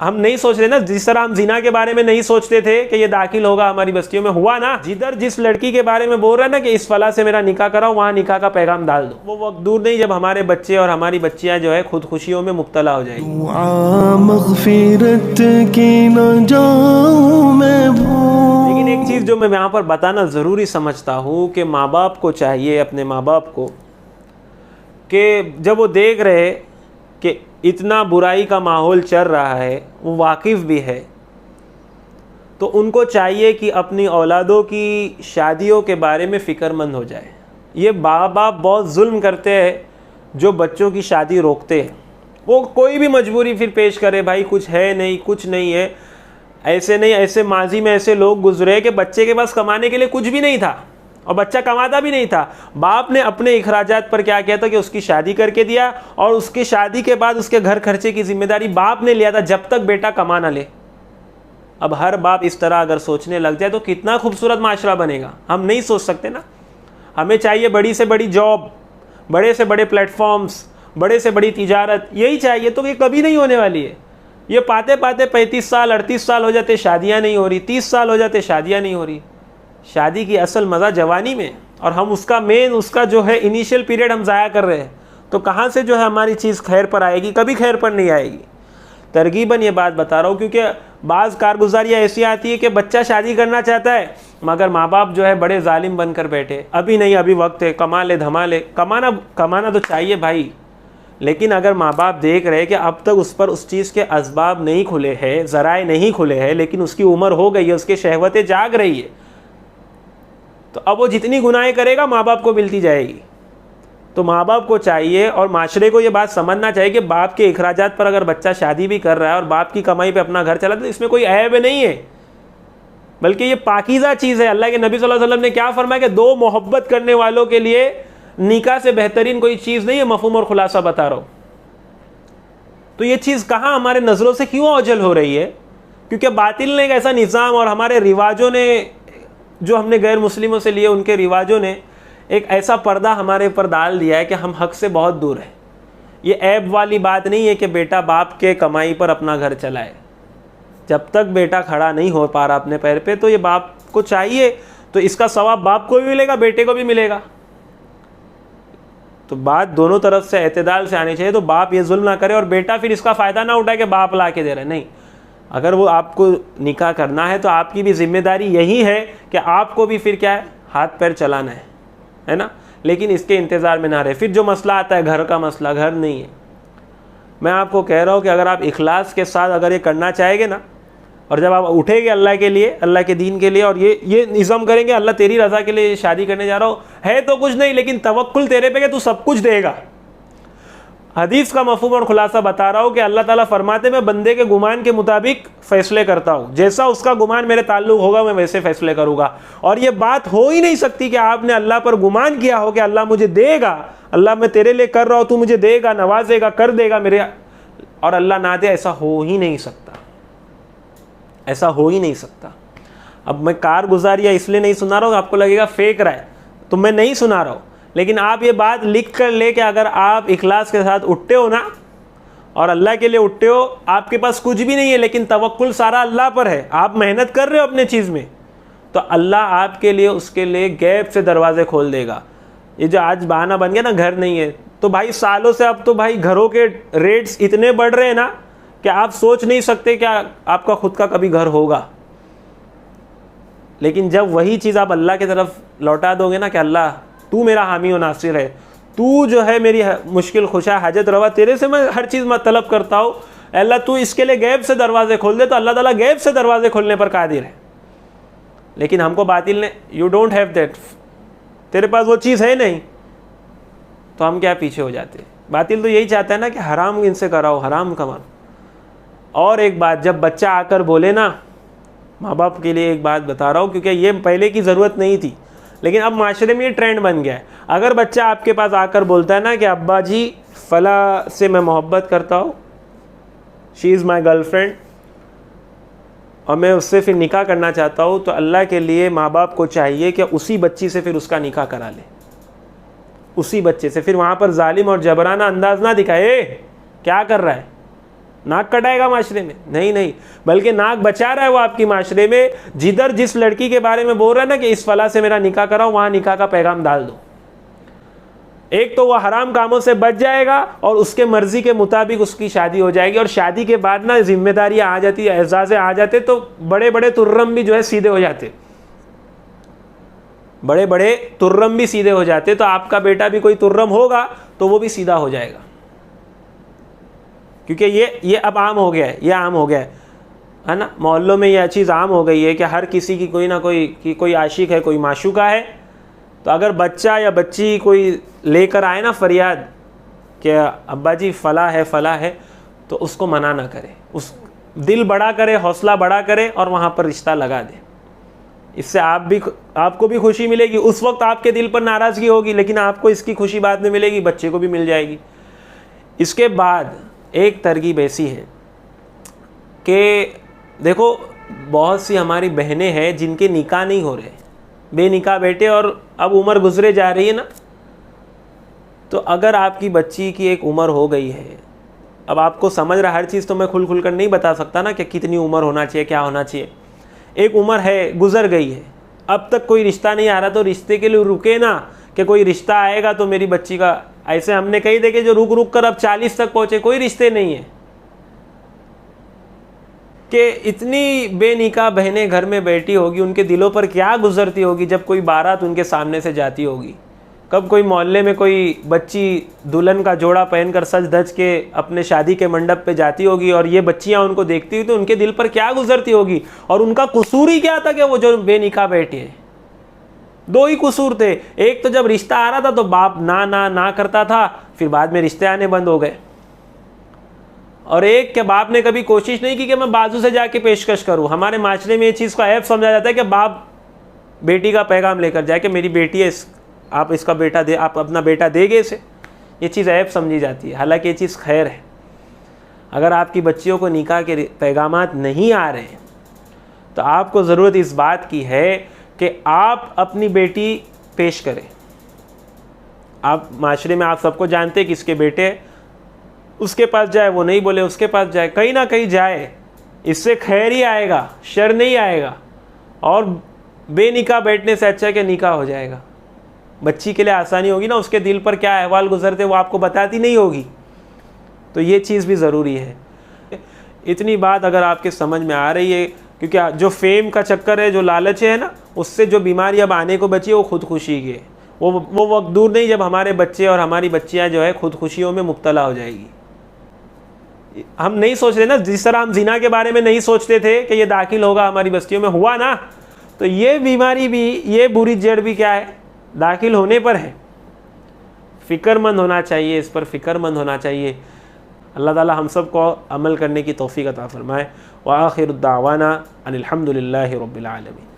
हम नहीं सोच रहे ना, जिस तरह हम जिना के बारे में नहीं सोचते थे कि ये दाखिल होगा हमारी बस्तियों में, हुआ ना। जिधर जिस लड़की के बारे में बोल रहा है ना कि इस फला से मेरा निकाह कराओ, वहाँ निकाह का पैगाम डाल दो। वो वक्त दूर नहीं जब हमारे बच्चे और हमारी बच्चियाँ जो है खुद खुशियों में मुब्तला हो जाएगी। लेकिन एक चीज़ जो मैं यहाँ पर बताना ज़रूरी समझता हूँ कि माँ बाप को चाहिए, अपने माँ बाप को, कि जब वो देख रहे कि इतना बुराई का माहौल चल रहा है, वो वाकिफ़ भी है, तो उनको चाहिए कि अपनी औलादों की शादियों के बारे में फ़िक्रमंद हो जाए। ये माँ बाप बहुत जुल्म करते हैं जो बच्चों की शादी रोकते हैं। वो कोई भी मजबूरी फिर पेश करे, भाई कुछ है नहीं, कुछ नहीं है, ऐसे नहीं, ऐसे माजी में ऐसे लोग गुजरे कि बच्चे के पास कमाने के लिए कुछ भी नहीं था और बच्चा कमाता भी नहीं था। बाप ने अपने इखराजात पर क्या किया था कि उसकी शादी करके दिया, और उसकी शादी के बाद उसके घर खर्चे की जिम्मेदारी बाप ने लिया था जब तक बेटा कमा ना ले। अब हर बाप इस तरह अगर सोचने लग जाए तो कितना खूबसूरत माशरा बनेगा। हम नहीं सोच सकते ना। हमें चाहिए बड़ी से बड़ी जॉब, बड़े से बड़े प्लेटफॉर्म्स, बड़े से बड़ी तिजारत, यही चाहिए, तो ये कभी नहीं होने वाली है। ये पाते पाते 35 साल 38 साल हो जाते, शादियाँ नहीं हो रही, 30 साल हो जाते, शादियाँ नहीं हो रही। शादी की असल मज़ा जवानी में, और हम उसका जो है इनिशियल पीरियड हम ज़ाया कर रहे हैं, तो कहाँ से जो है हमारी चीज़ खैर पर आएगी? कभी खैर पर नहीं आएगी। तरगीबन ये बात बता रहा हूँ क्योंकि बाज़ कारगुजारियाँ ऐसी आती है कि बच्चा शादी करना चाहता है मगर माँ बाप जो है बड़े जालिम बनकर बैठे, अभी नहीं, अभी वक्त है, कमा ले धमा ले। कमाना तो चाहिए भाई, लेकिन अगर माँ बाप देख रहे कि अब तक उस पर उस चीज़ के असबाब नहीं खुले हैं, ज़राए नहीं खुले हैं, लेकिन उसकी उम्र हो गई है, उसकी शहवतें जाग रही है, तो अब वो जितनी गुनाहें करेगा माँ बाप को मिलती जाएगी। तो माँ बाप को चाहिए और माशरे को ये बात समझना चाहिए कि बाप के इखराजात पर अगर बच्चा शादी भी कर रहा है और बाप की कमाई पे अपना घर चला, तो इसमें कोई ऐब नहीं है, बल्कि ये पाकीज़ा चीज़ है। अल्लाह के नबी सल्लल्लाहु अलैहि वसल्लम ने क्या फरमाया कि दो मोहब्बत करने वालों के लिए निकाह से बेहतरीन कोई चीज़ नहीं है। मफहूम और खुलासा बता रहा हूँ। तो ये चीज़ कहाँ हमारे नज़रों से क्यों ओझल हो रही है? क्योंकि बातिल ने एक ऐसा निज़ाम और हमारे रिवाजों ने जो हमने गैर मुस्लिमों से लिए, उनके रिवाजों ने एक ऐसा पर्दा हमारे ऊपर डाल दिया है कि हम हक से बहुत दूर हैं। ये ऐब वाली बात नहीं है कि बेटा बाप के कमाई पर अपना घर चलाए। जब तक बेटा खड़ा नहीं हो पा रहा अपने पैर पे, तो ये बाप को चाहिए, तो इसका सवाब बाप को भी मिलेगा, बेटे को भी मिलेगा। तो बात दोनों तरफ से एतदाल से आनी चाहिए। तो बाप ये जुल्म ना करे और बेटा फिर इसका फ़ायदा ना उठाए कि बाप ला के दे रहे, नहीं। अगर वो आपको निकाह करना है तो आपकी भी जिम्मेदारी यही है कि आपको भी फिर क्या है, हाथ पैर चलाना है ना। लेकिन इसके इंतज़ार में ना रहे। फिर जो मसला आता है घर का मसला, घर नहीं है। मैं आपको कह रहा हूँ कि अगर आप इखलास के साथ अगर ये करना चाहेंगे ना, और जब आप उठेंगे अल्लाह के लिए, अल्लाह के दीन के लिए, और ये निज़म करेंगे अल्लाह तेरी रज़ा के लिए शादी करने जा रहा हो, है तो कुछ नहीं लेकिन तवक्कुल तेरे पे कि तू सब कुछ देगा। हदीस का मफहूम और खुलासा बता रहा हूँ कि अल्लाह ताला फरमाते मैं बंदे के गुमान के मुताबिक फ़ैसले करता हूँ, जैसा उसका गुमान मेरे ताल्लुक़ होगा मैं वैसे फ़ैसले करूँगा। और ये बात हो ही नहीं सकती कि आपने अल्लाह पर गुमान किया हो कि अल्लाह मुझे देगा, अल्लाह मैं तेरे लिए कर रहा हूँ, तू मुझे देगा, नवाजेगा, कर देगा मेरे, और अल्लाह ना दे। ऐसा हो ही नहीं सकता, ऐसा हो ही नहीं सकता। अब मैं कारगुजारियाँ इसलिए नहीं सुना रहा हूँ, आपको लगेगा फेंक रहा है, तो मैं नहीं सुना रहा हूँ, लेकिन आप ये बात लिख कर ले कि अगर आप इखलास के साथ उठते हो ना और अल्लाह के लिए उठते हो, आपके पास कुछ भी नहीं है लेकिन तवक्कुल सारा अल्लाह पर है, आप मेहनत कर रहे हो अपने चीज़ में, तो अल्लाह आपके लिए उसके लिए गैब से दरवाजे खोल देगा। ये जो आज बहाना बन गया ना घर नहीं है, तो भाई सालों से अब तो भाई घरों के रेट्स इतने बढ़ रहे हैं ना कि आप सोच नहीं सकते क्या आपका खुद का कभी घर होगा। लेकिन जब वही चीज़ आप अल्लाह की तरफ लौटा दोगे ना कि अल्लाह तू मेरा हामी व नासिर है, तू जो है मेरी मुश्किल खुशा हाजत रवा, तेरे से मैं हर चीज़ मैं तलब करता हूँ, अल्लाह तू इसके लिए गैब से दरवाजे खोल दे, तो अल्लाह ताला गैब से दरवाजे खोलने पर कादिर है। लेकिन हमको बातिल ने यू डोंट हैव दैट, तेरे पास वो चीज़ है नहीं, तो हम क्या पीछे हो जाते। बातिल तो यही चाहता है ना कि हराम इनसे कराओ, हराम कमाओ। और एक बात, जब बच्चा आकर बोले ना, माँ बाप के लिए एक बात बता रहा हूँ क्योंकि ये पहले की ज़रूरत नहीं थी लेकिन अब माशरे में ये ट्रेंड बन गया है। अगर बच्चा आपके पास आकर बोलता है ना कि अब्बा जी फ़ला से मैं मोहब्बत करता हूँ, शी इज़ माई गर्लफ्रेंड, और मैं उससे फिर निकाह करना चाहता हूँ, तो अल्लाह के लिए माँ बाप को चाहिए कि उसी बच्ची से फिर उसका निकाह करा ले, उसी बच्चे से। फिर वहाँ पर जालिम और जबराना अंदाज ना दिखाए क्या कर रहा है, नाक कटाएगा माशरे में? नहीं नहीं, बल्कि नाक बचा रहा है वो आपकी माशरे में। जिधर जिस लड़की के बारे में बोल रहा है ना कि इस फला से मेरा निकाह कराओ, वहाँ निकाह का पैगाम डाल दो। एक तो वह हराम कामों से बच जाएगा और उसके मर्जी के मुताबिक उसकी शादी हो जाएगी। और शादी के बाद ना जिम्मेदारियाँ आ जाती है, एहसास आ जाते, तो बड़े बड़े तुर्रम भी जो है सीधे हो जाते, बड़े बड़े तुर्रम भी सीधे हो जाते। तो आपका बेटा भी कोई तुर्रम होगा तो वो भी सीधा हो जाएगा, क्योंकि ये अब आम हो गया है, ये आम हो गया है ना। मोहल्लों में यह चीज़ आम हो गई है कि हर किसी की कोई ना कोई आशिक है, कोई माशूका है। तो अगर बच्चा या बच्ची कोई लेकर आए ना फरियाद कि अब्बा जी फ़ला है, तो उसको मना ना करे, उस दिल बड़ा करे, हौसला बड़ा करे और वहाँ पर रिश्ता लगा दे। इससे आपको भी खुशी मिलेगी। उस वक्त आपके दिल पर नाराज़गी होगी, लेकिन आपको इसकी खुशी बाद में मिलेगी, बच्चे को भी मिल जाएगी। इसके बाद एक तरकीब ऐसी है कि देखो, बहुत सी हमारी बहनें हैं जिनके निकाह नहीं हो रहे, बेनिकाह बेटे, और अब उम्र गुजरे जा रही है ना। तो अगर आपकी बच्ची की एक उम्र हो गई है, अब आपको समझ रहा, हर चीज़ तो मैं खुल कर नहीं बता सकता ना कि कितनी उम्र होना चाहिए, क्या होना चाहिए। एक उम्र है, गुजर गई है, अब तक कोई रिश्ता नहीं आ रहा, तो रिश्ते के लिए रुके ना कि कोई रिश्ता आएगा तो मेरी बच्ची का। ऐसे हमने कई देखे जो रुक रुक कर अब 40 तक पहुँचे, कोई रिश्ते नहीं है। कि इतनी बेनिकाह बहनें घर में बैठी होगी, उनके दिलों पर क्या गुजरती होगी जब कोई बारात उनके सामने से जाती होगी। कब कोई मोहल्ले में कोई बच्ची दुल्हन का जोड़ा पहनकर सज धज के अपने शादी के मंडप पे जाती होगी और ये बच्चियां उनको देखती हुई, तो उनके दिल पर क्या गुजरती होगी। और उनका कसूर ही क्या था कि वो जो बेनिकाह बैठी है। दो ही कसूर थे, एक तो जब रिश्ता आ रहा था तो बाप ना ना ना करता था, फिर बाद में रिश्ते आने बंद हो गए। और एक के बाप ने कभी कोशिश नहीं की कि मैं बाजू से जाके पेशकश करूं। हमारे माशरे में ये चीज़ का ऐप समझा जाता है कि बाप बेटी का पैगाम लेकर जाए कि मेरी बेटी है, आप इसका बेटा दे, आप अपना बेटा देगे इसे। ये चीज़ ऐप समझी जाती है, हालांकि ये चीज़ खैर है। अगर आपकी बच्चियों को निकाह के पैगामात नहीं आ रहे हैं तो आपको ज़रूरत इस बात की है कि आप अपनी बेटी पेश करें। आप माशरे में आप सबको जानते हैं किसके बेटे, उसके पास जाए, वो नहीं बोले उसके पास जाए, कहीं ना कहीं जाए, इससे खैर ही आएगा, शर नहीं आएगा। और बेनिकाह बैठने से अच्छा है कि निकाह हो जाएगा, बच्ची के लिए आसानी होगी ना। उसके दिल पर क्या अहवाल गुजरते वो आपको बताती नहीं होगी, तो ये चीज़ भी ज़रूरी है। इतनी बात अगर आपके समझ में आ रही है, क्योंकि जो फेम का चक्कर है, जो लालच है ना, उससे जो बीमारी अब आने को बची है वो खुदकुशी की है। वो वक्त दूर नहीं जब हमारे बच्चे और हमारी बच्चियाँ जो है खुदकुशियों में मुब्तला हो जाएगी। हम नहीं सोच रहे ना, जिस तरह हम जिना के बारे में नहीं सोचते थे कि ये दाखिल होगा हमारी बस्तियों में, हुआ ना, तो ये बीमारी भी, ये बुरी जड़ भी क्या है, दाखिल होने पर है। फ़िक्रमंद होना चाहिए, इस पर फ़िक्रमंद होना चाहिए। अल्लाह ताला हम सब को अमल करने की तौफ़ीक़ अता फ़रमाए। व आखिरु दावाना अनिल हम्दुलिल्लाहि रब्बिल आलमीन।